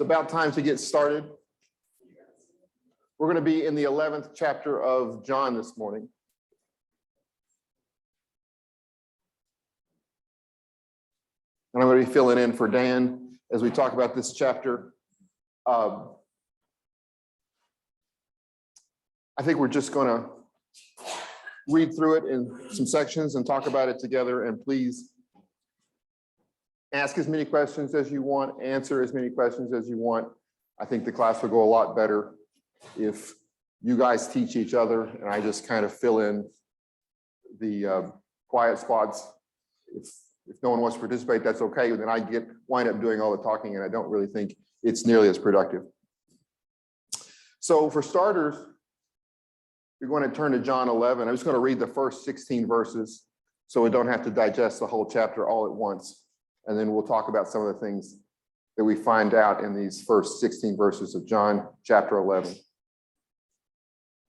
about time to get started. We're going to be in the 11th chapter of John this morning. And I'm going to be filling in for Dan as we talk about this chapter. I think we're just going to read through it in some sections and talk about it together. And please ask as many questions as you want, answer as many questions as you want. I think the class will go a lot better if you guys teach each other and I just kind of fill in the quiet spots. If no one wants to participate, that's okay. Then I wind up doing all the talking, and I don't really think it's nearly as productive. So for starters, you're going to turn to John 11. I'm just going to read the first 16 verses so we don't have to digest the whole chapter all at once. And then we'll talk about some of the things that we find out in these first 16 verses of John chapter 11.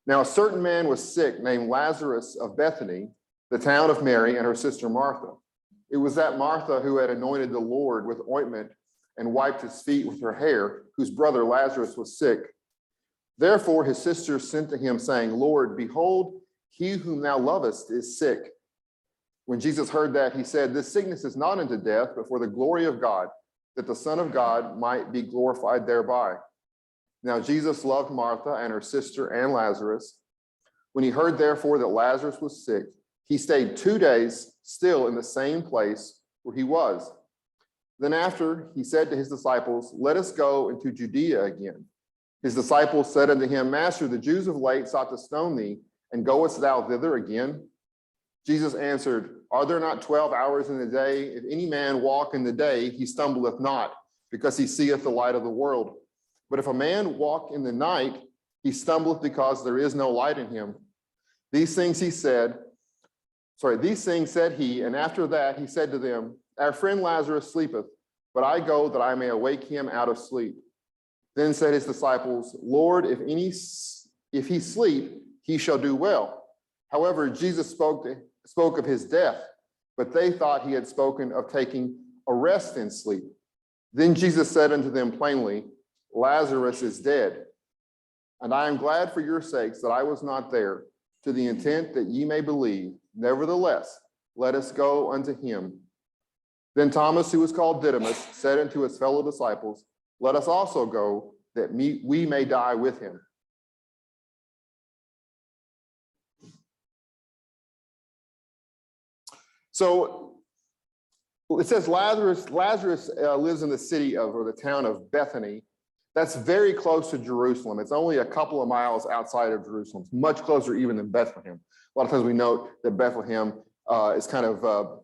Now, a certain man was sick named Lazarus of Bethany, the town of Mary and her sister Martha. It was that Martha who had anointed the Lord with ointment and wiped his feet with her hair, whose brother Lazarus was sick. Therefore his sisters sent to him, saying, Lord, behold, he whom thou lovest is sick. When Jesus heard that, he said, This sickness is not unto death, but for the glory of God, that the Son of God might be glorified thereby. Now Jesus loved Martha and her sister and Lazarus. When he heard therefore that Lazarus was sick, he stayed 2 days still in the same place where he was. Then after he said to his disciples, Let us go into Judea again. His disciples said unto him, Master, the Jews of late sought to stone thee, and goest thou thither again? Jesus answered, Are there not 12 hours in the day? If any man walk in the day, he stumbleth not, because he seeth the light of the world. But if a man walk in the night, he stumbleth because there is no light in him. These things said he, and after that he said to them, Our friend Lazarus sleepeth, but I go that I may awake him out of sleep. Then said his disciples, Lord, if he sleep, he shall do well. However, Jesus spoke of his death, but they thought he had spoken of taking a rest in sleep. Then Jesus said unto them plainly, Lazarus is dead, and I am glad for your sakes that I was not there, to the intent that ye may believe. Nevertheless, let us go unto him. Then Thomas, who was called Didymus, said unto his fellow disciples, Let us also go, that we may die with him. So it says Lazarus lives in the city of, or the town of Bethany. That's very close to Jerusalem. It's only a couple of miles outside of Jerusalem. It's much closer even than Bethlehem. A lot of times we note that Bethlehem is kind of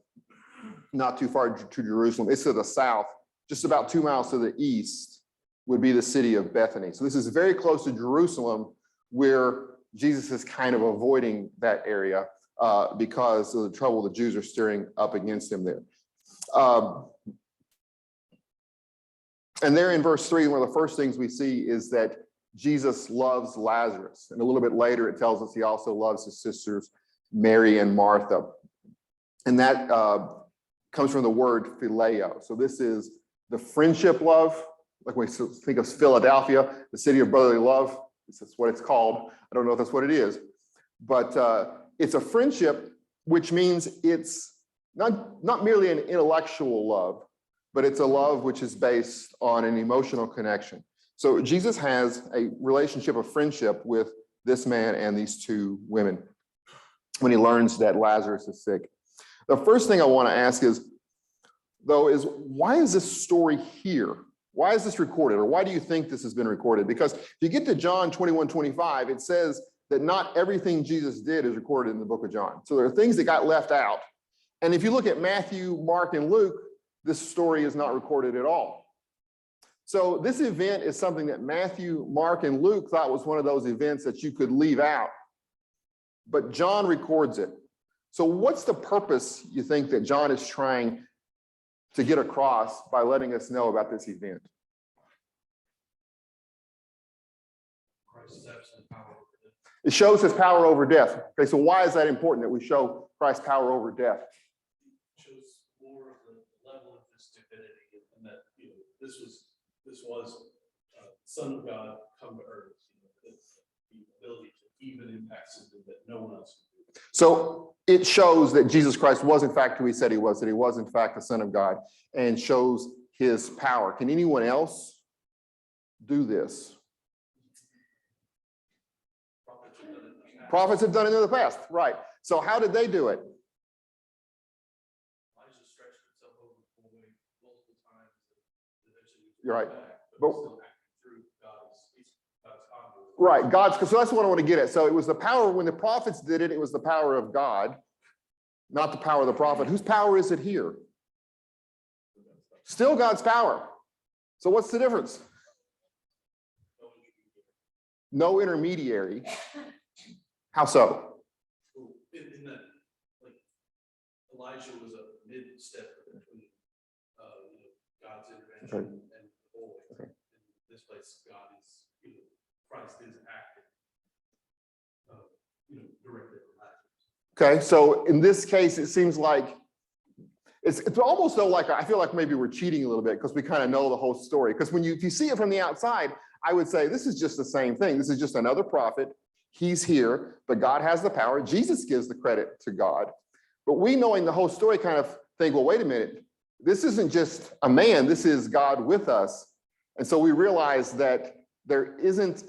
not too far to Jerusalem. It's to the south, just about 2 miles to the east would be the city of Bethany. So this is very close to Jerusalem, where Jesus is kind of avoiding that area because of the trouble the Jews are stirring up against him there. And there in verse 3, one of the first things we see is that Jesus loves Lazarus. And a little bit later, it tells us he also loves his sisters, Mary and Martha. And that comes from the word phileo. So this is the friendship love, like when we think of Philadelphia, the city of brotherly love. This is what it's called. I don't know if that's what it is. But it's a friendship, which means it's not merely an intellectual love, but it's a love which is based on an emotional connection. So Jesus has a relationship of friendship with this man and these two women when he learns that Lazarus is sick. The first thing I want to ask is why is this story here? Why is this recorded? Or why do you think this has been recorded? Because if you get to John 21:25, it says that not everything Jesus did is recorded in the book of John. So there are things that got left out. And if you look at Matthew, Mark, and Luke, this story is not recorded at all. So this event is something that Matthew, Mark, and Luke thought was one of those events that you could leave out. But John records it. So what's the purpose, you think, that John is trying to get across by letting us know about this event? It shows his power over death. Okay, so why is that important that we show Christ's power over death? It shows more of the level of this divinity, and that this was Son of God come to earth. The ability to even impact something that no one else can do. So it shows that Jesus Christ was in fact who he said he was, that he was in fact the Son of God, and shows his power. Can anyone else do this? Prophets have done it in the past, right? So how did they do it? Elijah stretched himself over the boy multiple times. You're right. But But, still acting through God's conduit. right, God's, so that's what I want to get at. So it was the power, when the prophets did it, it was the power of God, not the power of the prophet. Whose power is it here? Still God's power. So what's the difference? No intermediary. How so? In that, like, Elijah was a mid-step between God's intervention and the boy. Okay. In this place, God is, Christ is acting, directly for Lazarus. Okay, so in this case, it seems like it's almost though like I feel like maybe we're cheating a little bit because we kind of know the whole story. Because if you see it from the outside, I would say this is just the same thing. This is just another prophet. He's here, but God has the power. Jesus gives the credit to God. But we, knowing the whole story, kind of think, well, wait a minute. This isn't just a man. This is God with us. And so we realize that there isn't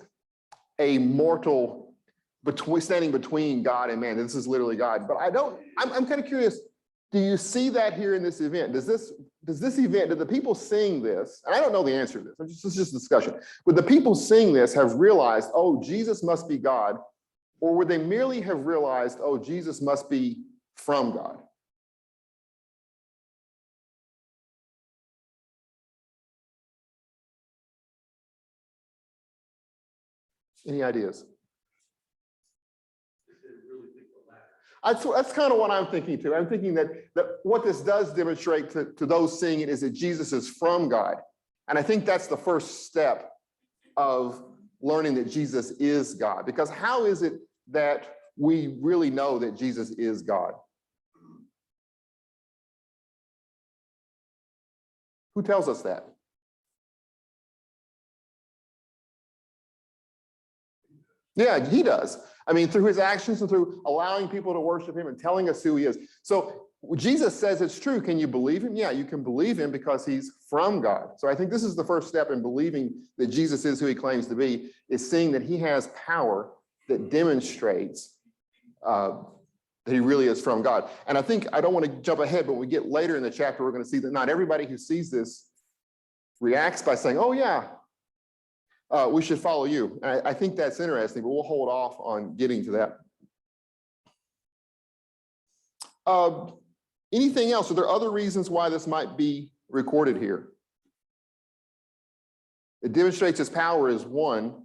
a mortal standing between God and man. This is literally God. But I'm kind of curious, do you see that here in this event? Does this event, do the people seeing this, and I don't know the answer to this, this is just a discussion, would the people seeing this have realized, oh, Jesus must be God, or would they merely have realized, oh, Jesus must be from God? Any ideas? That's kind of what I'm thinking too. I'm thinking that what this does demonstrate to those seeing it is that Jesus is from God. And I think that's the first step of learning that Jesus is God. Because how is it that we really know that Jesus is God? Who tells us that? Yeah, he does. I mean, through his actions and through allowing people to worship him and telling us who he is. So Jesus says it's true. Can you believe him? Yeah, you can believe him because he's from God. So I think this is the first step in believing that Jesus is who he claims to be, is seeing that he has power that demonstrates that he really is from God. And I think, I don't want to jump ahead, but when we get later in the chapter, we're going to see that not everybody who sees this reacts by saying, oh yeah, we should follow you. And I think that's interesting, but we'll hold off on getting to that. Anything else? Are there other reasons why this might be recorded here? It demonstrates his power is one.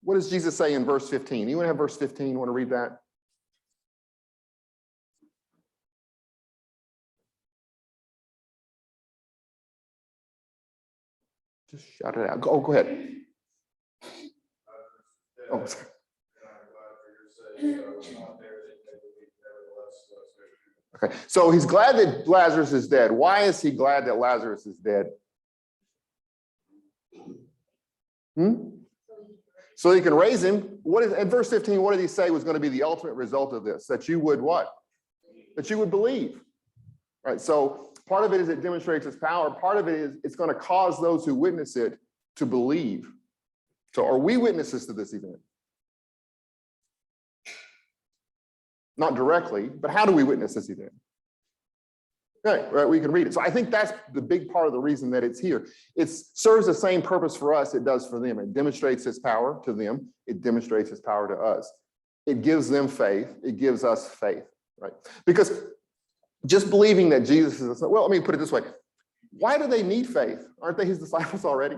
What does Jesus say in verse 15? Anyone have verse 15? You want to read that? Just shout it out. Go ahead. Oh, sorry. Okay, so he's glad that Lazarus is dead. Why is he glad that Lazarus is dead? So he can raise him. In verse 15, what did he say was going to be the ultimate result of this? That you would what? That you would believe. All right, so part of it is it demonstrates its power. Part of it is it's going to cause those who witness it to believe. So are we witnesses to this event? Not directly, but how do we witness this event? Okay, right, we can read it. So I think that's the big part of the reason that it's here. It serves the same purpose for us it does for them. It demonstrates his power to them. It demonstrates his power to us. It gives them faith. It gives us faith, right? Because just believing that Jesus is, well, let me put it this way. Why do they need faith? Aren't they his disciples already?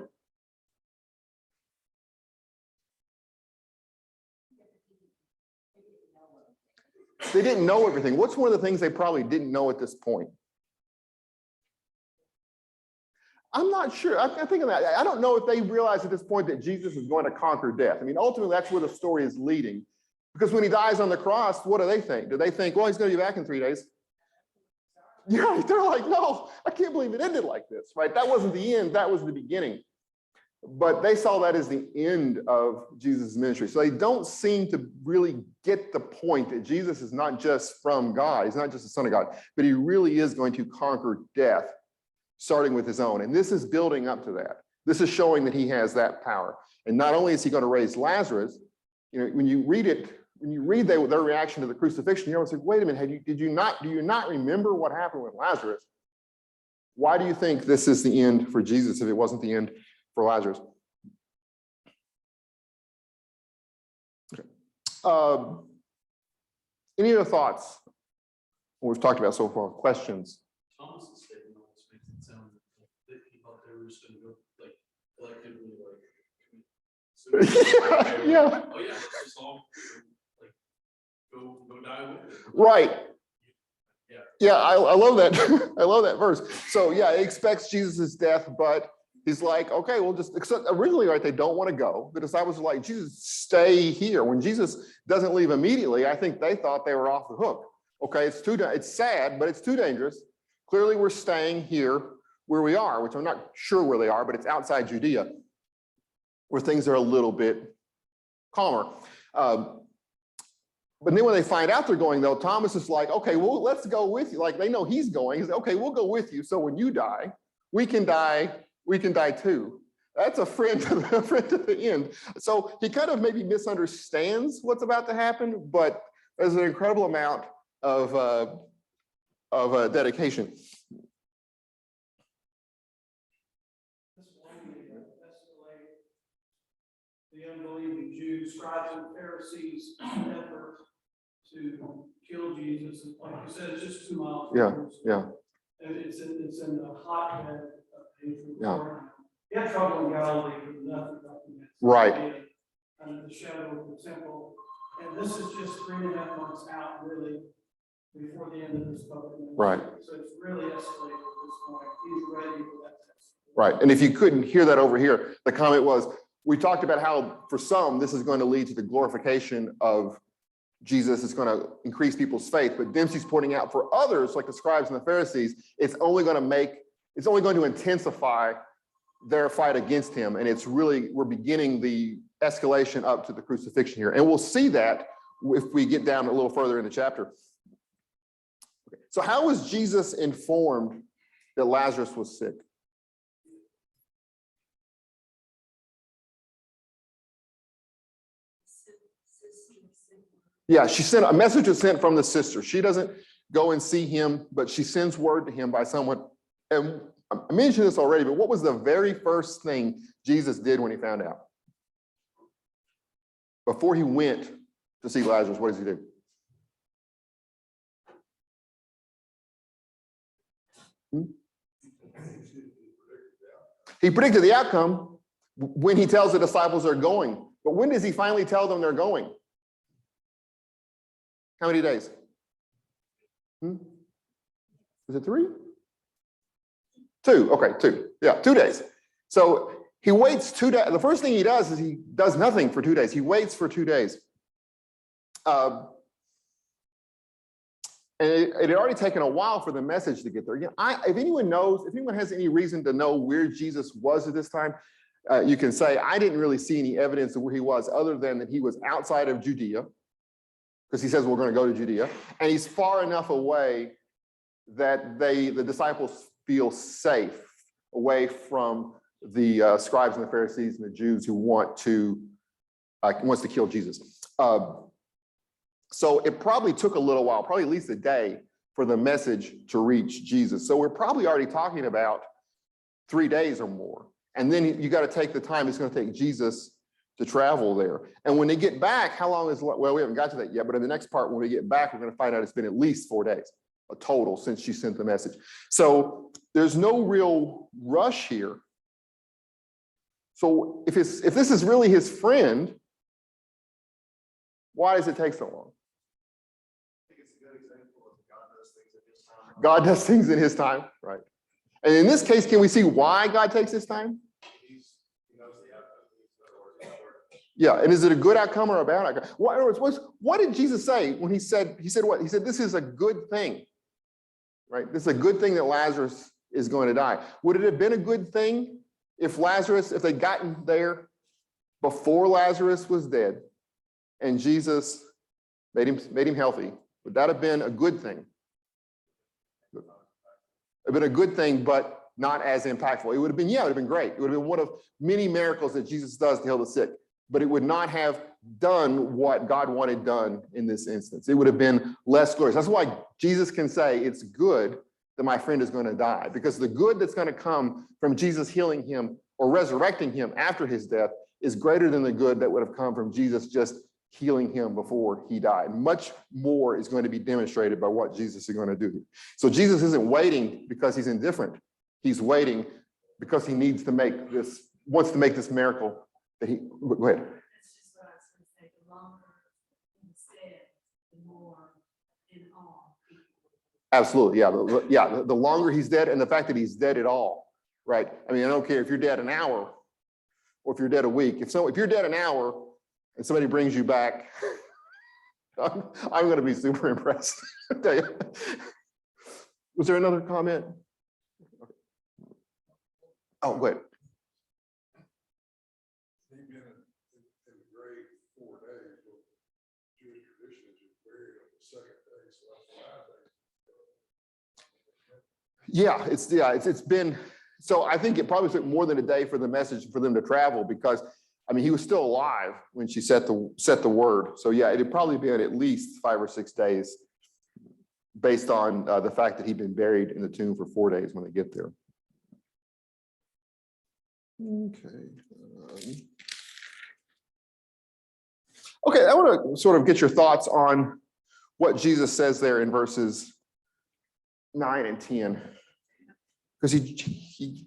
They didn't know everything. What's one of the things they probably didn't know at this point? I'm not sure. I'm thinking that. I don't know if they realize at this point that Jesus is going to conquer death. I mean, ultimately, that's where the story is leading. Because when he dies on the cross, what do they think? Do they think, well, he's going to be back in 3 days? Yeah, they're like, no, I can't believe it ended like this, right? That wasn't the end, that was the beginning. But they saw that as the end of Jesus' ministry. So they don't seem to really get the point that Jesus is not just from God, he's not just the Son of God, but he really is going to conquer death, starting with his own. And this is building up to that. This is showing that he has that power. And not only is he going to raise Lazarus, when you read it, when you read their reaction to the crucifixion, you always say, wait a minute, do you not remember what happened with Lazarus? Why do you think this is the end for Jesus if it wasn't the end for Lazarus? Okay. Any other thoughts? What we've talked about so far, questions? Thomas's statement almost makes it sound like he thought they were just gonna go like collectively like Yeah. oh yeah, let's just all like go die with it. Right. Yeah, I love that. I love that verse. So yeah, it expects Jesus' death, but he's like, okay, we'll just, except originally, right, they don't want to go. The disciples are like, Jesus, stay here. When Jesus doesn't leave immediately, I think they thought they were off the hook. Okay, it's sad, but it's too dangerous. Clearly we're staying here where we are, which I'm not sure where they are, but it's outside Judea, where things are a little bit calmer. But then when they find out they're going, though, Thomas is like, okay, well, let's go with you. Like, they know he's going. He's like, okay, we'll go with you. So when you die, we can die too. That's a friend to the end. So he kind of maybe misunderstands what's about to happen, but there's an incredible amount of dedication. The unbelieving Jews, scribes and Pharisees' effort to kill Jesus. Like you said, it's just 2 miles. Yeah. And it's in the hotbed of hatred. Yeah. He had trouble in Galilee with nothing but Right. under the shadow of the temple. And this is just 3.5 months out, really, before the end of this covenant. Right. So it's really escalated at this point. He's ready for that test. Right. And if you couldn't hear that over here, the comment was, we talked about how for some, this is going to lead to the glorification of Jesus. It's going to increase people's faith. But Dempsey's pointing out for others, like the scribes and the Pharisees, it's only going to intensify their fight against him. And we're beginning the escalation up to the crucifixion here. And we'll see that if we get down a little further in the chapter. Okay. So how was Jesus informed that Lazarus was sick? Yeah, a message was sent from the sister. She doesn't go and see him, but she sends word to him by someone. And I mentioned this already, but what was the very first thing Jesus did when he found out? Before he went to see Lazarus, what does he do? He predicted the outcome when he tells the disciples they're going. But when does he finally tell them they're going? How many days? Is it 3? 2. Okay, 2. Yeah, 2 days. So he waits 2 days. The first thing he does is he does nothing for 2 days. He waits for 2 days. And it had already taken a while for the message to get there. Again, if anyone has any reason to know where Jesus was at this time, you can say, I didn't really see any evidence of where he was other than that he was outside of Judea, because he says we're going to go to Judea, and he's far enough away that the disciples feel safe away from the scribes and the Pharisees and the Jews who wants to kill Jesus. So it probably took a little while, probably at least a day, for the message to reach Jesus. So we're probably already talking about 3 days or more. And then you got to take the time it's going to take Jesus to travel there. And when they get back, how long is, well, we haven't got to that yet, but in the next part, when we get back, we're going to find out it's been at least 4 days, a total, since she sent the message. So there's no real rush here. So if this is really his friend, why does it take so long? I think it's a good example of God does things at his time. God does things in his time, right? And in this case, can we see why God takes his time? He knows the outcome. Yeah, and is it a good outcome or a bad outcome? In other words, what did Jesus say when he said what? He said, this is a good thing. right? This is a good thing that Lazarus is going to die. Would it have been a good thing if they'd gotten there before Lazarus was dead and Jesus made him healthy? Would that have been a good thing? It would have been a good thing, but not as impactful. It would have been, yeah, it would have been great. It would have been one of many miracles that Jesus does to heal the sick, but it would not have done what God wanted done in this instance. It would have been less glorious. That's why Jesus can say it's good that my friend is going to die, because the good that's going to come from Jesus healing him or resurrecting him after his death is greater than the good that would have come from Jesus just healing him before he died. Much more is going to be demonstrated by what Jesus is going to do. So Jesus isn't waiting because he's indifferent. He's waiting because he wants to make this miracle that he, go ahead. That's just what I was going to say. The longer instead, the more in awe people. Absolutely, yeah. The longer he's dead, and the fact that he's dead at all, right? I mean, I don't care if you're dead an hour or if you're dead a week. If you're dead an hour and somebody brings you back, I'm going to be super impressed. I'll tell you. Was there another comment? Okay. Oh, go ahead. He'd been in the grave 4 days, but Jewish tradition is you buried on the second day, so that's 5 days. Yeah, it's been, so I think it probably took more than a day for the message for them to travel, because I mean, he was still alive when she set the word. So yeah, it'd probably been at least 5 or 6 days based on the fact that he'd been buried in the tomb for 4 days when they get there. Okay. Okay, I want to sort of get your thoughts on what Jesus says there in verses 9 and 10. Because he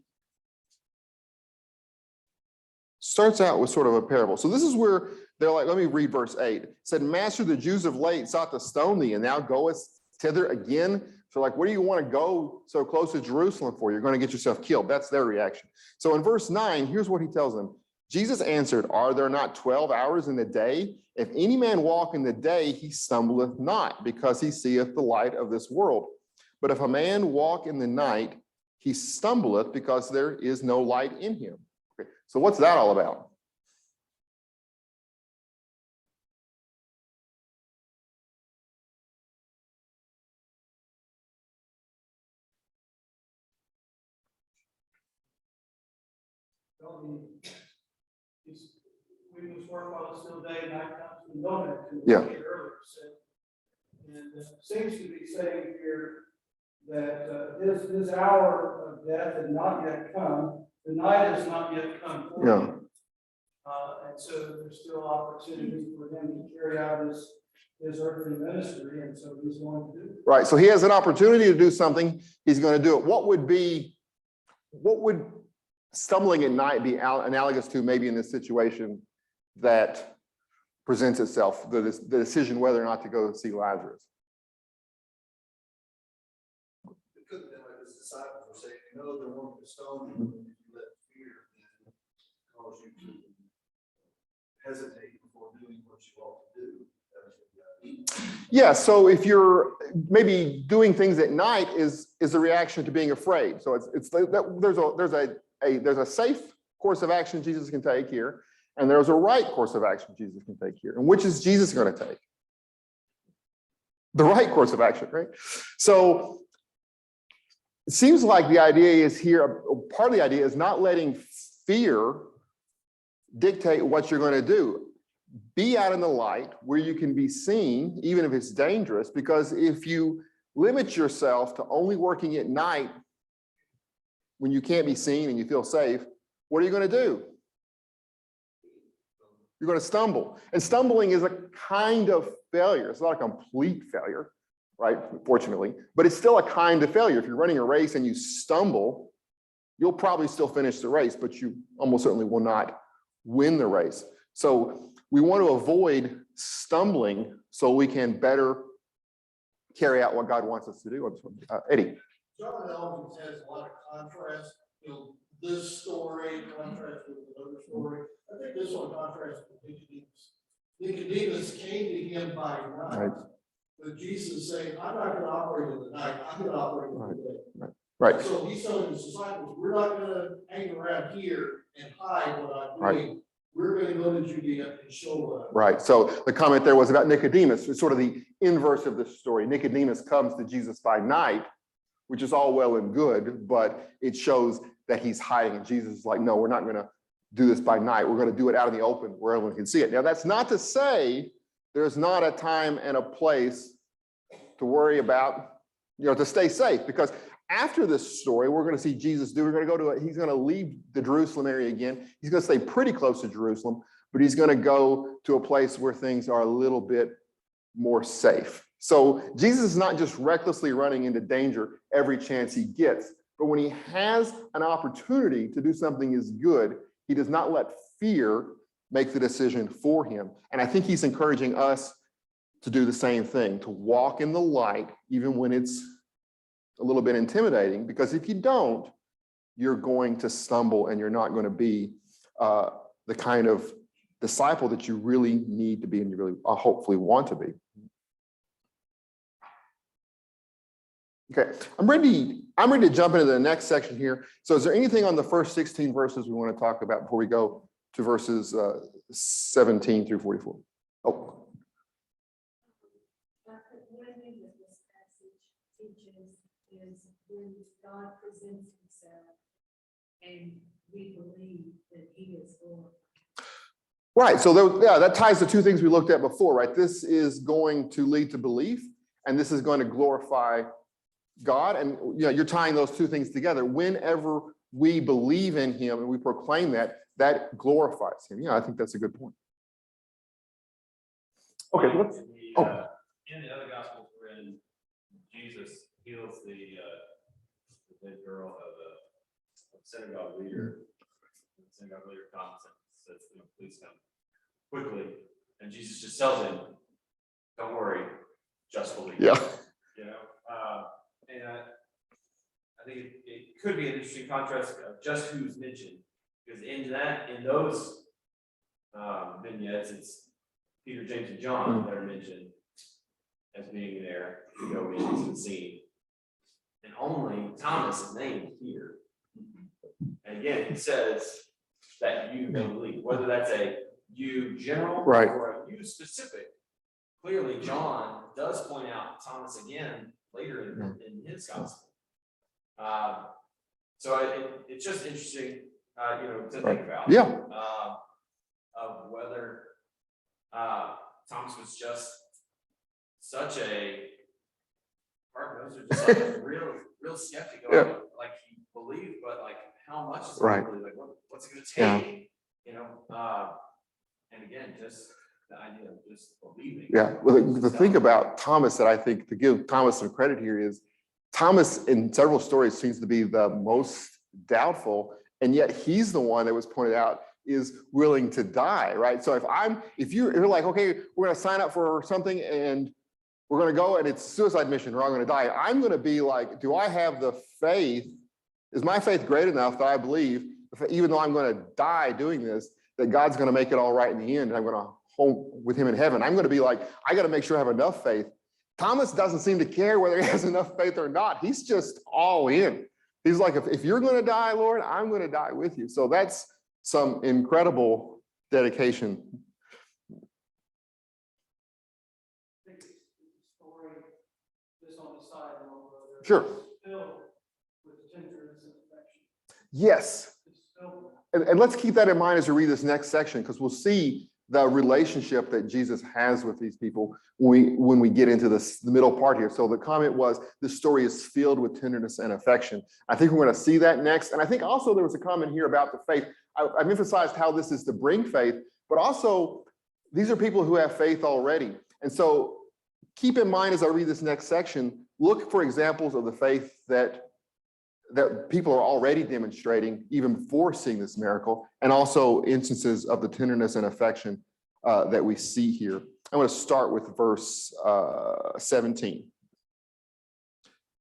starts out with sort of a parable. So this is where they're like, let me read verse 8. It said, Master, the Jews of late sought to stone thee, and thou goest thither again. So like, what do you want to go so close to Jerusalem for? You're going to get yourself killed. That's their reaction. So in verse 9, here's what he tells them. Jesus answered, are there not 12 hours in the day? If any man walk in the day, he stumbleth not, because he seeth the light of this world. But if a man walk in the night, he stumbleth, because there is no light in him. Okay, so what's that all about? We must work while it's still day, night comes to no man. Yeah. Earlier said. And seems to be saying here that his hour of death had not yet come. The night has not yet come for him. And so there's still opportunity for him to carry out his earthly ministry, and so he's going to do it. Right, so he has an opportunity to do something, he's going to do it. What would stumbling at night be analogous to, maybe in this situation that presents itself, the decision whether or not to go see Lazarus? It could have been like his disciples were saying, no, they want to stone you, and if you let fear then cause you to hesitate before doing what you ought to do. Yeah, so if you're maybe doing things at night is a reaction to being afraid. So there's a safe course of action Jesus can take here, and there's a right course of action Jesus can take here. And which is Jesus going to take? The right course of action, right? So it seems like the idea is here, part of the idea is not letting fear dictate what you're going to do. Be out in the light where you can be seen, even if it's dangerous, because if you limit yourself to only working at night when you can't be seen and you feel safe, what are you going to do? You're going to stumble. And stumbling is a kind of failure. It's not a complete failure, right? Fortunately, but it's still a kind of failure. If you're running a race and you stumble, you'll probably still finish the race, but you almost certainly will not win the race. So we want to avoid stumbling so we can better carry out what God wants us to do. Eddie. John Elkins has a lot of contrast, this story contrast with another story. I think this one contrasts with Nicodemus. Nicodemus came to him by night. Right. But Jesus is saying, I'm not gonna operate in the night, I'm gonna operate in the day. Right, So he's telling his disciples, we're not gonna hang around here and hide what I'm Right. doing. We're gonna go to Judea and show up. right. So the comment there was about Nicodemus. It's sort of the inverse of this story. Nicodemus comes to Jesus by night, which is all well and good, but it shows that he's hiding. And Jesus is like, no, we're not going to do this by night. We're going to do it out in the open where everyone can see it. Now, that's not to say there's not a time and a place to worry about, to stay safe, because after this story, we're going to see Jesus he's going to leave the Jerusalem area again. He's going to stay pretty close to Jerusalem, but he's going to go to a place where things are a little bit more safe. So Jesus is not just recklessly running into danger every chance he gets, but when he has an opportunity to do something is good, he does not let fear make the decision for him. And I think he's encouraging us to do the same thing, to walk in the light, even when it's a little bit intimidating, because if you don't, you're going to stumble and you're not going to be the kind of disciple that you really need to be and you really hopefully want to be. Okay, I'm ready to jump into the next section here. So is there anything on the first 16 verses we want to talk about before we go to verses 17 through 44? Oh. One thing that this passage teaches is when God presents himself and we believe that he is Lord. Right, so that ties to two things we looked at before, right? This is going to lead to belief, and this is going to glorify God. And you're tying those two things together. Whenever we believe in him and we proclaim that glorifies him. Yeah, I think that's a good point. Okay, let's. In the other gospels, when Jesus heals the dead girl of a synagogue leader, the synagogue leader comes and says, please come quickly. And Jesus just tells him, don't worry, just believe. Yeah. And I think it could be an interesting contrast of just who's mentioned, because in those vignettes, it's Peter, James, and John that are mentioned as being there to go into the scene. And only Thomas is named here. And again, he says that you may believe, whether that's a you general Right. or a you specific. Clearly, John does point out Thomas again later in his gospel. So it's just interesting, to think about. Yeah. Of whether Thomas was just such a real skeptic. Yeah. Like he believed, but like how much is Right. it really, like what's it going to take? And again, just the idea of just believing. Yeah, well, the thing about Thomas that I think, to give Thomas some credit here, is Thomas in several stories seems to be the most doubtful, and yet he's the one that was pointed out is willing to die, right? So if you're like, okay, we're going to sign up for something and we're going to go and it's suicide mission, we're all going to die, I'm going to be like, do I have the faith? Is my faith great enough that I believe, even though I'm going to die doing this, that God's going to make it all right in the end, and I'm going to home with him in heaven? I'm going to be like, I got to make sure I have enough faith. Thomas doesn't seem to care whether he has enough faith or not. He's just all in. He's like, if you're going to die, Lord, I'm going to die with you. So that's some incredible dedication. Story, just on the side, brother, Sure. filled with tenderness and affection. Yes. It's filled. And let's keep that in mind as we read this next section, because we'll see the relationship that Jesus has with these people when we get into the middle part here. So the comment was, this story is filled with tenderness and affection. I think we're going to see that next. And I think also there was a comment here about the faith. I've emphasized how this is to bring faith, but also these are people who have faith already. And so keep in mind as I read this next section, look for examples of the faith that people are already demonstrating even before seeing this miracle, and also instances of the tenderness and affection that we see here. I'm going to start with verse 17.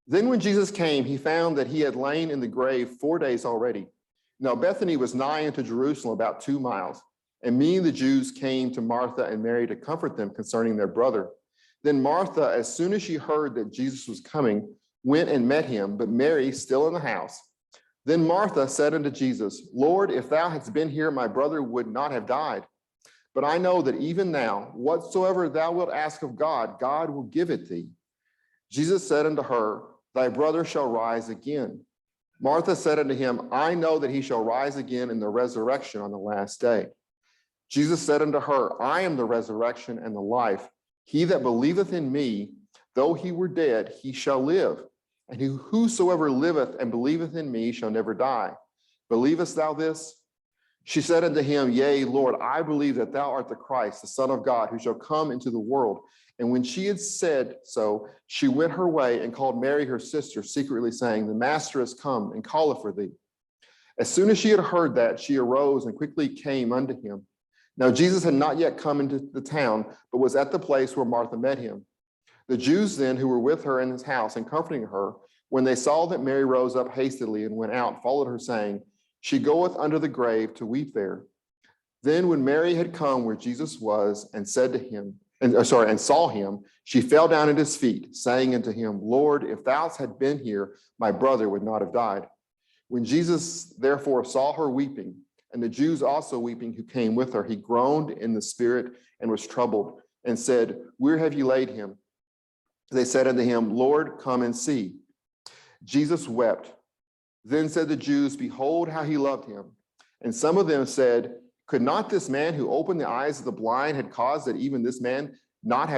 Then when Jesus came, he found that he had lain in the grave 4 days already. Now Bethany was nigh unto Jerusalem, about 2 miles, and many of the Jews came to Martha and Mary to comfort them concerning their brother. Then Martha, as soon as she heard that Jesus was coming, went and met him, but Mary still in the house. Then Martha said unto Jesus, Lord, if thou hadst been here, my brother would not have died. But I know that even now, whatsoever thou wilt ask of God, God will give it thee. Jesus said unto her, Thy brother shall rise again. Martha said unto him, I know that he shall rise again in the resurrection on the last day. Jesus said unto her, I am the resurrection and the life. He that believeth in me, though he were dead, he shall live. And whosoever liveth and believeth in me shall never die. Believest thou this? She said unto him, Yea, Lord, I believe that thou art the Christ, the Son of God, who shall come into the world. And when she had said so, she went her way and called Mary her sister, secretly saying, The Master is come and calleth for thee. As soon as she had heard that, she arose and quickly came unto him. Now Jesus had not yet come into the town, but was at the place where Martha met him. The Jews then who were with her in his house and comforting her, when they saw that Mary rose up hastily and went out, followed her, saying, She goeth under the grave to weep there. Then when Mary had come where Jesus was and said to him, and saw him, she fell down at his feet, saying unto him, Lord, if thou had been here, my brother would not have died. When Jesus therefore saw her weeping, and the Jews also weeping who came with her, he groaned in the spirit and was troubled, and said, Where have ye laid him? They said unto him, Lord, come and see. Jesus wept. Then said the Jews, Behold how he loved him. And some of them said, Could not this man who opened the eyes of the blind had caused that even this man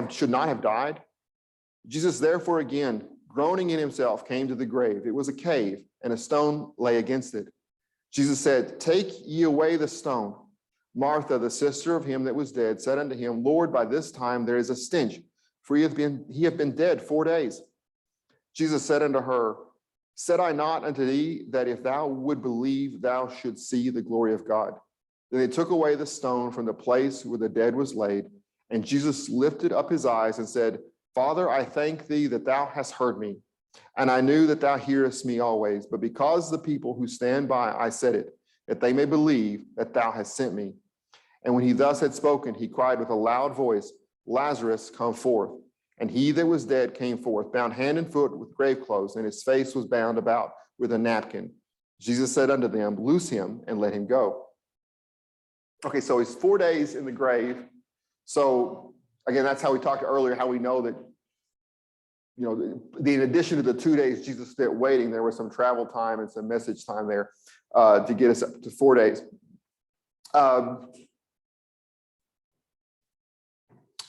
should not have died? Jesus therefore again, groaning in himself, came to the grave. It was a cave, and a stone lay against it. Jesus said, Take ye away the stone. Martha, the sister of him that was dead, said unto him, Lord, by this time there is a stench, for he hath been dead 4 days. Jesus said unto her, Said I not unto thee that if thou would believe, thou shouldst see the glory of God? Then they took away the stone from the place where the dead was laid, and Jesus lifted up his eyes and said, Father, I thank thee that thou hast heard me, and I knew that thou hearest me always, but because the people who stand by, I said it, that they may believe that thou hast sent me. And when he thus had spoken, he cried with a loud voice, Lazarus, come forth. And he that was dead came forth, bound hand and foot with grave clothes, and his face was bound about with a napkin. Jesus said unto them, Loose him and let him go. Okay, so he's 4 days in the grave. So again, that's how we talked earlier, how we know that, in addition to the 2 days Jesus spent waiting, there was some travel time and some message time there to get us up to 4 days.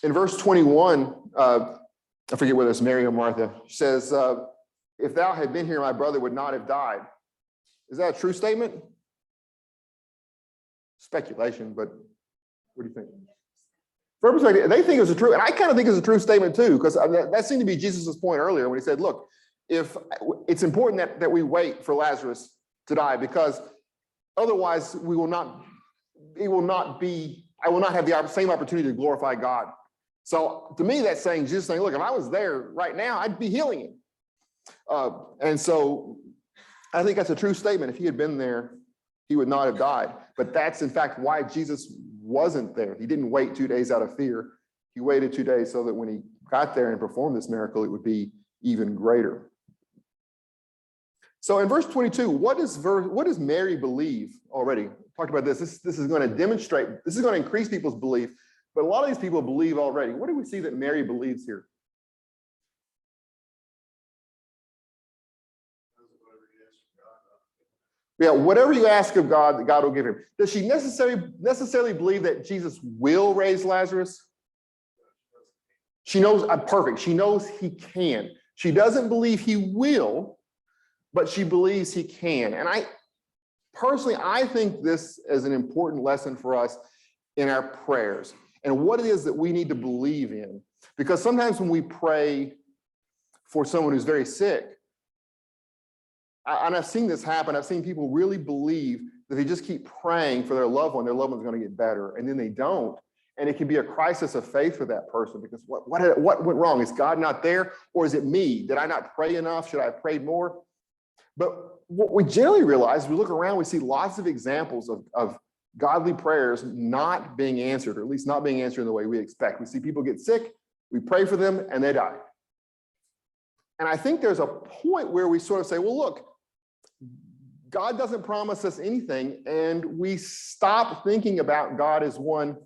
In verse 21, I forget whether it's Mary or Martha, she says, if thou had been here, my brother would not have died. Is that a true statement? Speculation, but what do you think? From perspective, they think it's a true, and I kind of think it's a true statement too, because that seemed to be Jesus's point earlier when he said, look, if it's important that we wait for Lazarus to die, because otherwise I will not have the same opportunity to glorify God. So to me, that's saying, Jesus saying, look, if I was there right now, I'd be healing him. And so I think that's a true statement. If he had been there, he would not have died. But that's in fact why Jesus wasn't there. He didn't wait 2 days out of fear. He waited 2 days so that when he got there and performed this miracle, it would be even greater. So in verse 22, what does Mary believe already? Talked about this. This is going to demonstrate, this is going to increase people's belief. But a lot of these people believe already. What do we see that Mary believes here? Yeah, whatever you ask of God, God will give him. Does she necessarily believe that Jesus will raise Lazarus? She knows, perfect. She knows he can. She doesn't believe he will, but she believes he can. And I think this is an important lesson for us in our prayers and what it is that we need to believe in. Because sometimes when we pray for someone who's very sick, and I've seen this happen, I've seen people really believe that they just keep praying for their loved one's going to get better, and then they don't. And it can be a crisis of faith for that person because what went wrong? Is God not there? Or is it me? Did I not pray enough? Should I have prayed more? But what we generally realize, we look around, we see lots of examples of godly prayers not being answered, or at least not being answered in the way we expect. We see people get sick, We pray for them and they die. And I think there's a point where we sort of say, well, look, God doesn't promise us anything, and we stop thinking about God as one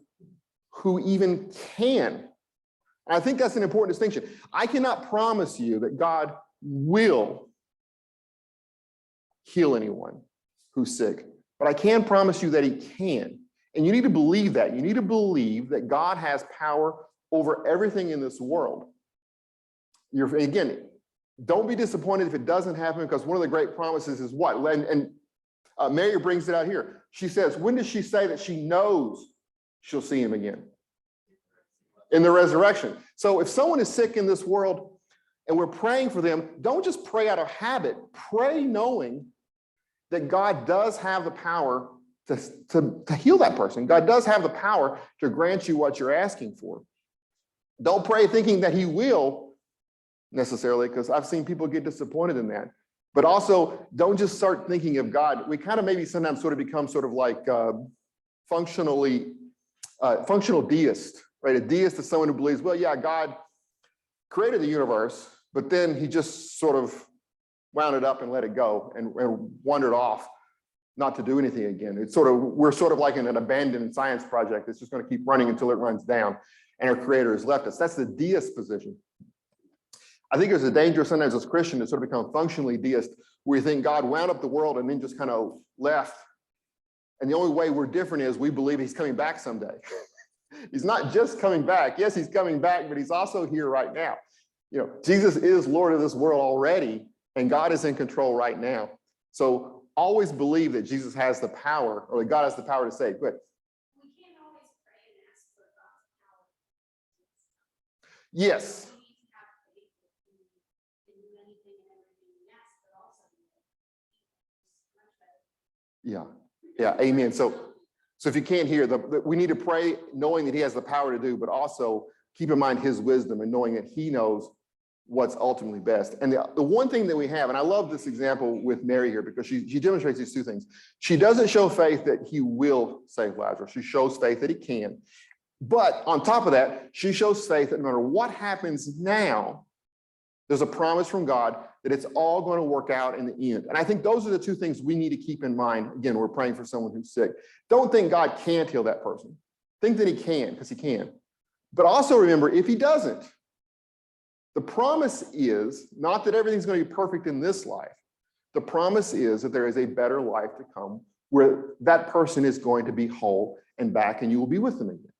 who even can. And I think that's an important distinction. I cannot promise you that God will heal anyone who's sick, but I can promise you that he can. And you need to believe that. You need to believe that God has power over everything in this world. Again, don't be disappointed if it doesn't happen, because one of the great promises is what? And Mary brings it out here. She says, when does she say that she knows she'll see him again? In the resurrection. So if someone is sick in this world and we're praying for them, don't just pray out of habit. Pray knowing that God does have the power to heal that person. God does have the power to grant you what you're asking for. Don't pray thinking that he will necessarily, because I've seen people get disappointed in that. But also, don't just start thinking of God. We kind of maybe sometimes sort of become sort of like functional deist, right? A deist is someone who believes, well, yeah, God created the universe, but then he just sort of wound it up and let it go and wandered off not to do anything again. We're sort of like in an abandoned science project that's just going to keep running until it runs down and our creator has left us. That's the deist position. I think there's a danger sometimes as Christians to sort of become functionally deist, where we think God wound up the world and then just kind of left. And the only way we're different is we believe he's coming back someday. He's not just coming back. Yes, he's coming back, but he's also here right now. Jesus is Lord of this world already, and God is in control right now. So always believe that Jesus has the power, or that God has the power to save. Good. We can't always pray and ask for God's power. Yes. We need to have faith that he can do anything and everything we ask, but also much better. Yeah, amen. So if you can't hear, we need to pray knowing that he has the power to do, but also keep in mind his wisdom and knowing that he knows what's ultimately best. And the one thing that we have, and I love this example with Mary here, because she demonstrates these two things. She doesn't show faith that he will save Lazarus. She shows faith that he can. But on top of that, she shows faith that no matter what happens now, there's a promise from God that it's all going to work out in the end. And I think those are the two things we need to keep in mind. Again, we're praying for someone who's sick. Don't think God can't heal that person. Think that he can, because he can. But also remember, if he doesn't, the promise is not that everything's going to be perfect in this life. The promise is that there is a better life to come where that person is going to be whole and back, and you will be with them again.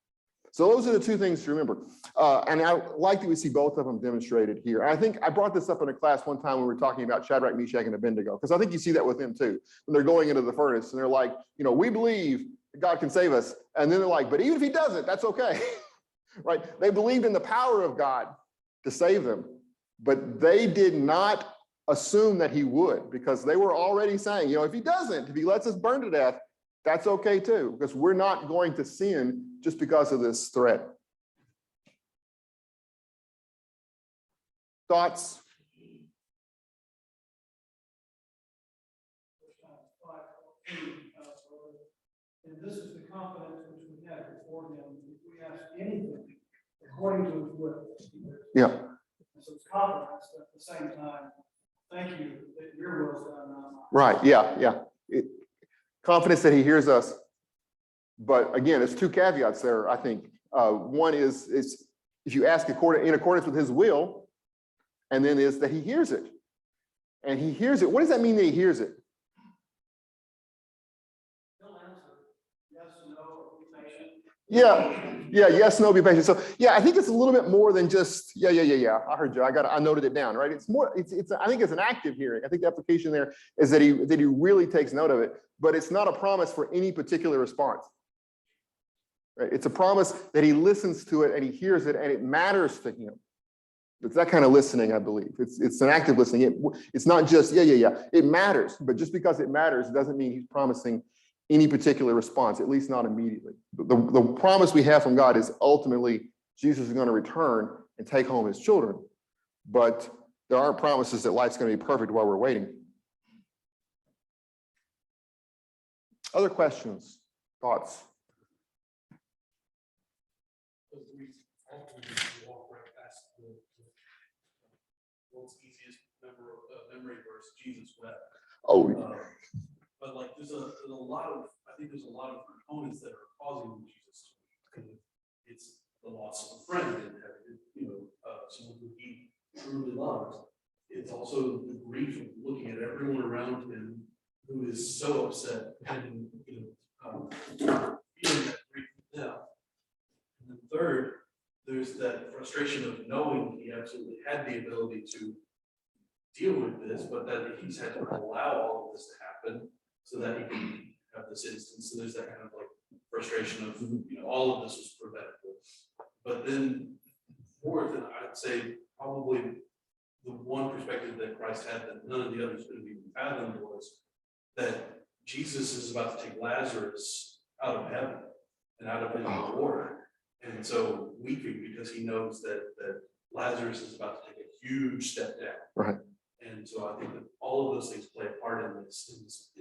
So those are the two things to remember. And I like that we see both of them demonstrated here. And I think I brought this up in a class one time when we were talking about Shadrach, Meshach, and Abednego, because I think you see that with them too. When they're going into the furnace and they're like, we believe that God can save us. And then they're like, but even if he doesn't, that's okay. Right? They believed in the power of God to save them, but they did not assume that he would, because they were already saying, if he doesn't, if he lets us burn to death, that's okay too, because we're not going to sin just because of this threat. Thoughts? And this is the confidence which we have before him, if we ask anything according to his will. Yeah. And so it's confidence, but at the same time, thank you that your will is done, not mine. Right. Yeah. Confidence that he hears us. But again, there's two caveats there, I think. One is if you ask in accordance with his will, and then is that he hears it. And he hears it. What does that mean that he hears it? He'll answer yes, no, or be patient. Yeah, yes, no, be patient. So yeah, I think it's a little bit more than just, yeah. I heard you. I noted it down, right? It's more, I think it's an active hearing. I think the application there is that he really takes note of it, but it's not a promise for any particular response. Right? It's a promise that he listens to it and he hears it and it matters to him. It's that kind of listening, I believe. It's an active listening. It's not just, yeah. It matters, but just because it matters, it doesn't mean he's promising any particular response, at least not immediately. The promise we have from God is ultimately Jesus is going to return and take home his children. But there aren't promises that life's going to be perfect while we're waiting. Other questions, thoughts? Because we often just walk right Jesus wept. Oh, But like, there's a lot of, I think there's a lot of components that are causing Jesus to weep. It's the loss of a friend and someone who he truly loves. It's also the grief of looking at everyone around him who is so upset and, feeling that grief of death. And then third, there's that frustration of knowing he absolutely had the ability to deal with this, but that he's had to allow all of this to happen so that he can have this instance. So there's that kind of like frustration of, all of this was preventable. But then fourth, and I'd say probably the one perspective that Christ had that none of the others could have even fathomed was that Jesus is about to take Lazarus out of heaven and out of his reward. And so weeping because he knows that Lazarus is about to take a huge step down. Right. And so I think that all of those things play a part in this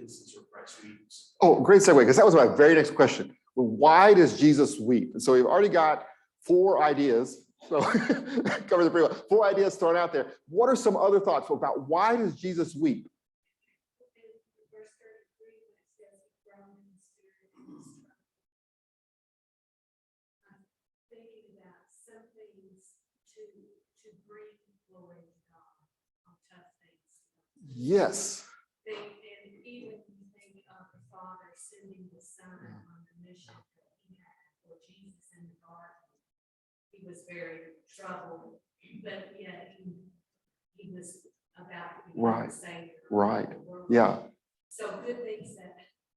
instance where Christ weeps. oh, great segue, because that was my very next question. Well, why does Jesus weep? And so we've already got 4 ideas. So cover the pretty well. 4 ideas thrown out there. What are some other thoughts about why does Jesus weep? Verse 33, when it says, "He groaned in the spirit and was troubled." I'm thinking about some things to bring glory to God on tough things. Yes. And even you think of the Father sending the Son on the mission that he had for Jesus in the garden. He was very troubled, but yet he was about to be Right. the Savior. of Right. the world. Yeah. So good things that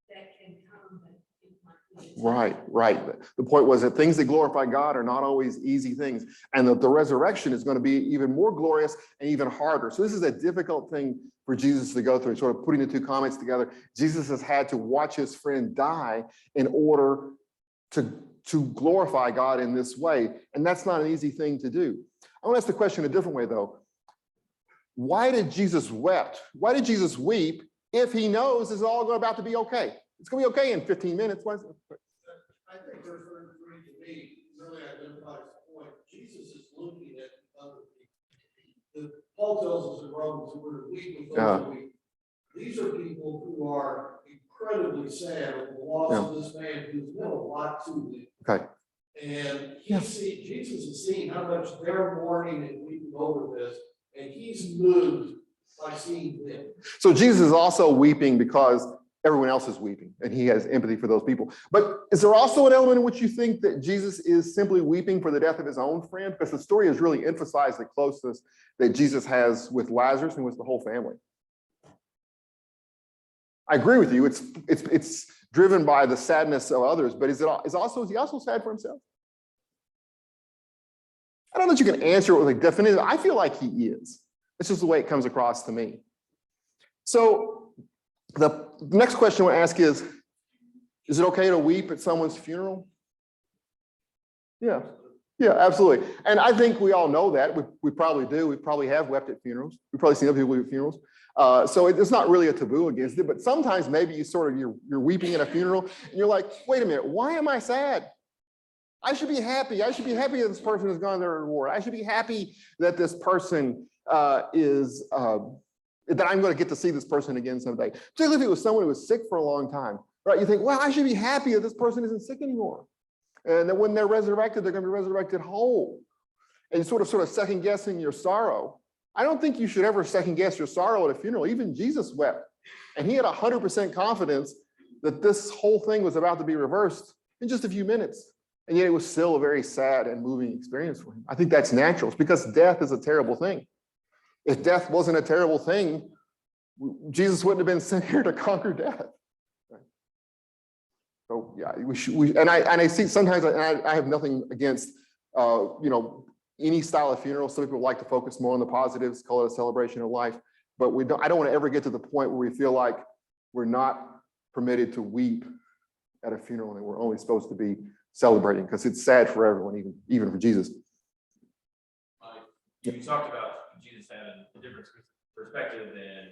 can come, but it might be. Right. The point was that things that glorify God are not always easy things. And the resurrection is going to be even more glorious and even harder. So this is a difficult thing for Jesus to go through, sort of putting the 2 comments together. Jesus has had to watch his friend die in order to glorify God in this way. And that's not an easy thing to do. I want to ask the question a different way, though. Why did Jesus wept? Why did Jesus weep if he knows it's all about to be okay? It's going to be okay in 15 minutes. Why is it? I think verse 33 to me really identifies the point. Jesus is looking at other people. Paul tells us in Romans that we're to weep with those who weep. These are people who are incredibly sad over the loss of this man who's meant a lot to them. Okay. And Jesus is seeing how much they're mourning and weeping over this, and he's moved by seeing them. So Jesus is also weeping because everyone else is weeping, and he has empathy for those people. But is there also an element in which you think that Jesus is simply weeping for the death of his own friend? Because the story has really emphasized the closeness that Jesus has with Lazarus and with the whole family. I agree with you. It's driven by the sadness of others, but is he also sad for himself? I don't know that you can answer it with a definitive. I feel like he is. It's just the way it comes across to me. So the next question I want to ask is it okay to weep at someone's funeral? Yeah, absolutely. And I think we all know that. We probably do. We probably have wept at funerals. We've probably seen other people weep at funerals. So it's not really a taboo against it, but sometimes maybe you're weeping at a funeral and you're like, wait a minute, why am I sad? I should be happy. I should be happy that this person has gone their reward. I should be happy that this person that I'm going to get to see this person again someday. Particularly if it was someone who was sick for a long time, right? You think, well, I should be happy that this person isn't sick anymore. And that when they're resurrected, they're going to be resurrected whole. And you're sort of second guessing your sorrow. I don't think you should ever second guess your sorrow at a funeral. Even Jesus wept. And he had 100% confidence that this whole thing was about to be reversed in just a few minutes. And yet it was still a very sad and moving experience for him. I think that's natural. It's because death is a terrible thing. If death wasn't a terrible thing, Jesus wouldn't have been sent here to conquer death. Right? So yeah, I see sometimes I have nothing against any style of funeral. Some people like to focus more on the positives, call it a celebration of life. But I don't want to ever get to the point where we feel like we're not permitted to weep at a funeral and we're only supposed to be celebrating, because it's sad for everyone, even for Jesus. You talked about Jesus having a different perspective than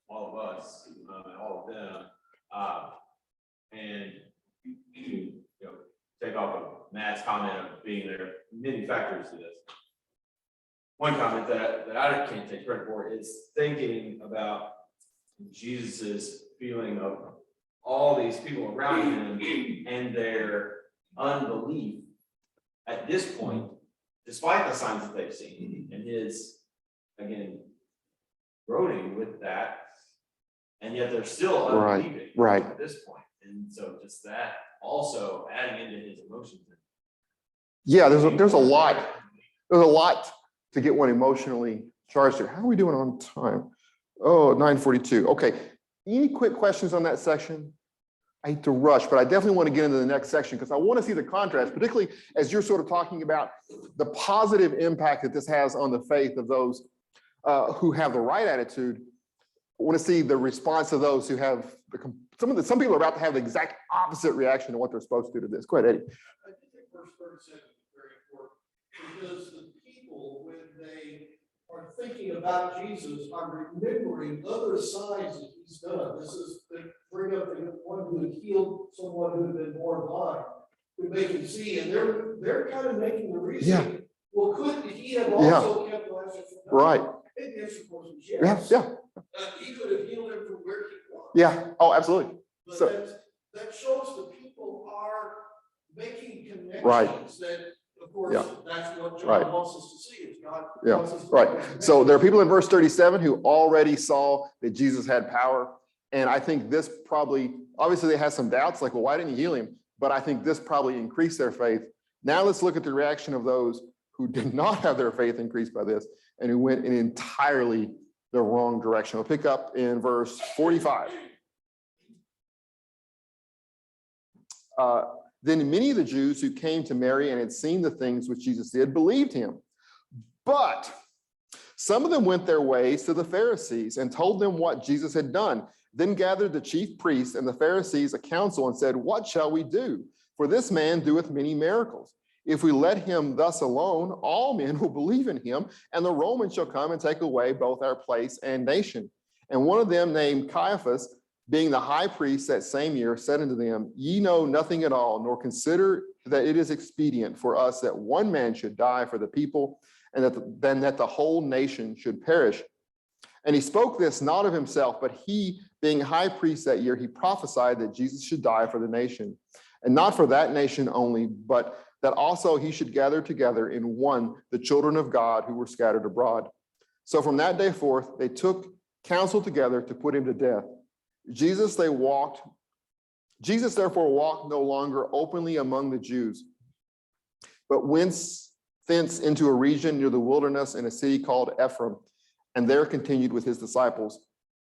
all of us, and all of them. And take off of Matt's comment of being there, many factors to this. One comment that I can't take credit for is thinking about Jesus' feeling of all these people around him and their unbelief at this point, despite the signs that they've seen, and his, again, groaning with that, and yet they're still Right, unbelieving right. at this point. And so just that also adding into his emotions. Yeah, there's a lot to get one emotionally charged here. How are we doing on time? Oh, 9:42. Okay. Any quick questions on that section? I hate to rush, but I definitely want to get into the next section because I want to see the contrast, particularly as you're sort of talking about the positive impact that this has on the faith of those who have the right attitude. I want to see the response of those who have some people are about to have the exact opposite reaction to what they're supposed to do to this. Go ahead, Eddie. I think verse 37 is very important, because the people, when they are thinking about Jesus, are remembering other signs that he's done. This is, they bring up the one who had healed someone who had been born blind, who they can see, and they're kind of making the reason, well, couldn't he have also kept Lazarus from dying? Right. And the answer was Yeah, yes. yeah, He could have healed him from where he was. yeah. Oh, absolutely. But So- that shows the people are making connections. Right. That, of course, Yeah. that's what John Right. wants us to see, is God Yeah, wants us to right. make connections. So there are people in verse 37 who already saw that Jesus had power. And I think this probably, obviously they had some doubts, like, well, why didn't you heal him? But I think this probably increased their faith. Now let's look at the reaction of those who did not have their faith increased by this and who went in entirely the wrong direction. We'll pick up in verse 45. Then many of the Jews who came to Mary and had seen the things which Jesus did believed him. But some of them went their ways to the Pharisees and told them what Jesus had done. Then gathered the chief priests and the Pharisees a council and said, what shall we do? For this man doeth many miracles. If we let him thus alone, all men will believe in him, and the Romans shall come and take away both our place and nation. And one of them, named Caiaphas, being the high priest that same year, said unto them, ye know nothing at all, nor consider that it is expedient for us that one man should die for the people, and that the whole nation should perish. And he spoke this not of himself, but he, being high priest that year, he prophesied that Jesus should die for the nation, and not for that nation only, but that also he should gather together in one the children of God who were scattered abroad. So from that day forth, they took counsel together to put him to death. Jesus therefore walked no longer openly among the Jews, but went thence into a region near the wilderness in a city called Ephraim, and there continued with his disciples.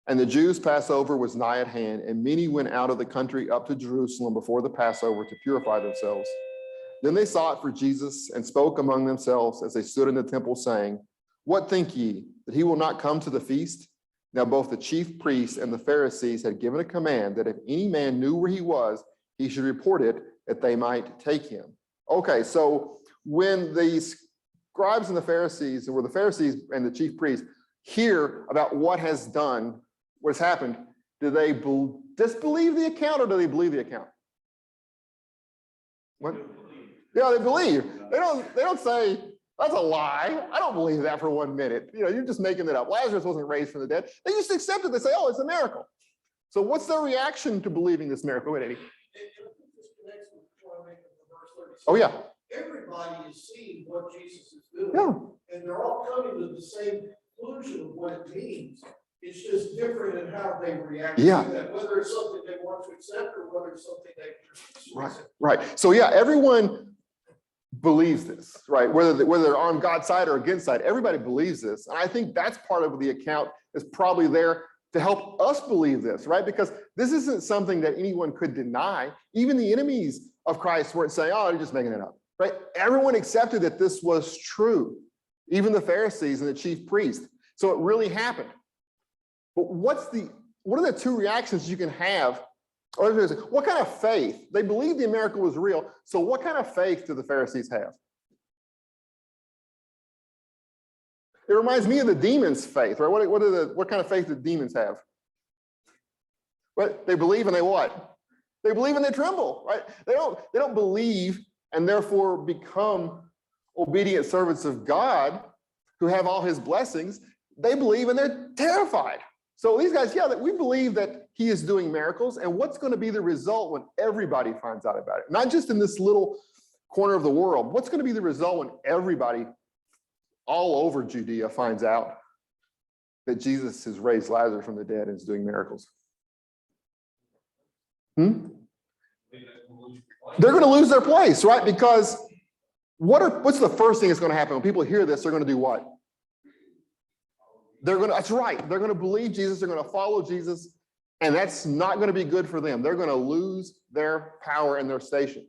And the Jews' Passover was nigh at hand, and many went out of the country up to Jerusalem before the Passover to purify themselves. Then they sought for Jesus and spoke among themselves as they stood in the temple, saying, what think ye, that he will not come to the feast? Now both the chief priests and the Pharisees had given a command that if any man knew where he was, he should report it, that they might take him. Okay, so when the scribes and the Pharisees, or the Pharisees and the chief priests, hear about what has happened, do they disbelieve the account or do they believe the account? What? Yeah, they believe. They don't say, that's a lie. I don't believe that for 1 minute. You're just making it up. Lazarus wasn't raised from the dead. They just accept it. They say, oh, it's a miracle. So what's their reaction to believing this miracle? Wait, Eddie. And I think this connects with what I make of verse 36. Oh, yeah. Everybody is seeing what Jesus is doing. Yeah. And they're all coming to the same conclusion of what it means. It's just different in how they react to Yeah. that, whether it's something they want to accept or whether it's something they refuse to Right, accept. right. So yeah, everyone believes this, right? Whether they're on God's side or against side, everybody believes this. And I think that's part of the account is probably there to help us believe this, right? Because this isn't something that anyone could deny. Even the enemies of Christ weren't saying, oh, they're just making it up, right? Everyone accepted that this was true, even the Pharisees and the chief priest. So it really happened. But what are the two reactions you can have? Or what kind of faith? They believed the miracle was real. So what kind of faith do the Pharisees have? It reminds me of the demons' faith, right? What kind of faith do demons have? What? They believe and they what? They believe and they tremble, right? They don't believe and therefore become obedient servants of God who have all his blessings. They believe and they're terrified. So these guys, yeah, that we believe that he is doing miracles. And what's going to be the result when everybody finds out about it? Not just in this little corner of the world. What's going to be the result when everybody all over Judea finds out that Jesus has raised Lazarus from the dead and is doing miracles? They're going to lose their place, right? Because what's the first thing that's going to happen when people hear this? They're going to do what? That's right. They're going to believe Jesus. They're going to follow Jesus. And that's not going to be good for them. They're going to lose their power and their station.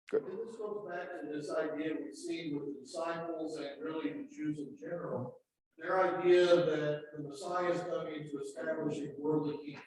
Good. And this goes back to this idea we've seen with the disciples and really the Jews in general. Their idea that the Messiah is coming to establish a worldly kingdom.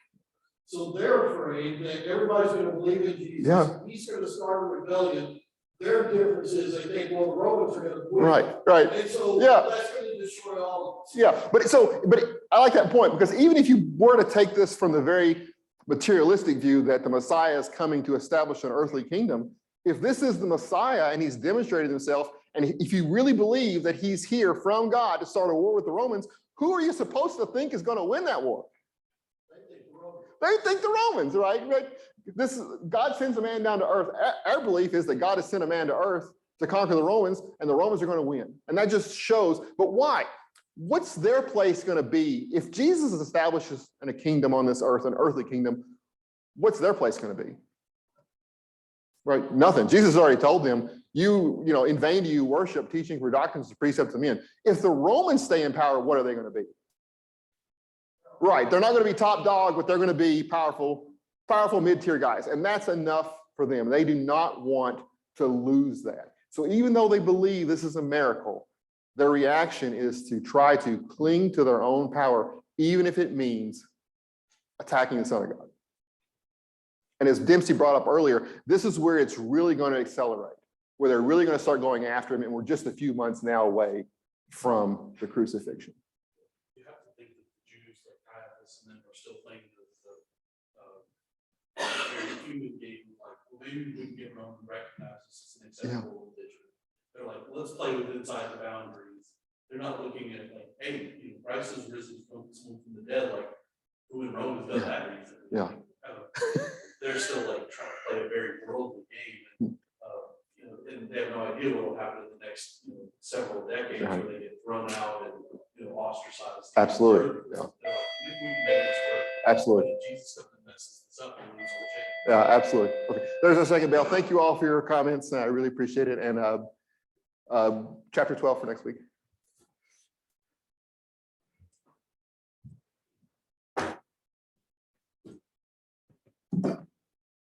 So they're afraid that everybody's going to believe in Jesus. Yeah. He's going to start a rebellion. Their difference is they think, well, the Romans are going to win. Right. And so Yeah. that's going to destroy all of us. Yeah, but I like that point, because even if you were to take this from the very materialistic view that the Messiah is coming to establish an earthly kingdom, if this is the Messiah and he's demonstrated himself, and if you really believe that he's here from God to start a war with the Romans, who are you supposed to think is going to win that war? They think the Romans, right? God sends a man down to earth. Our belief is that God has sent a man to earth to conquer the Romans, and the Romans are going to win. And that just shows, but why? What's their place going to be? If Jesus establishes a kingdom on this earth, an earthly kingdom, what's their place going to be? Right? Nothing. Jesus already told them, you know, in vain do you worship, teaching for doctrines and precepts of men. If the Romans stay in power, what are they going to be? Right. They're not going to be top dog, but they're going to be powerful mid-tier guys. And that's enough for them. They do not want to lose that. So even though they believe this is a miracle, their reaction is to try to cling to their own power, even if it means attacking the Son of God. And as Dempsey brought up earlier, this is where it's really going to accelerate, where they're really going to start going after him. And we're just a few months now away from the crucifixion. You have to think that the Jews like Caiaphas and then are still playing the human game, like, well, maybe we wouldn't get Rome to recognize this as an acceptable religion. They're like, well, let's play with inside the boundaries. They're not looking at like, hey, you know, Christ has risen from the dead, like who in Rome has done that reason? Yeah. They're still like trying to play a very worldly game, and you know, and they have no idea what will happen in the next several decades Right. where they get thrown out and ostracized. Absolutely. They're Yeah. like, we can make this work. Absolutely. But Jesus comes and messes this up and we lose our chance. Yeah, absolutely. Okay, there's our second bell. Thank you all for your comments. I really appreciate it. And chapter 12 for next week.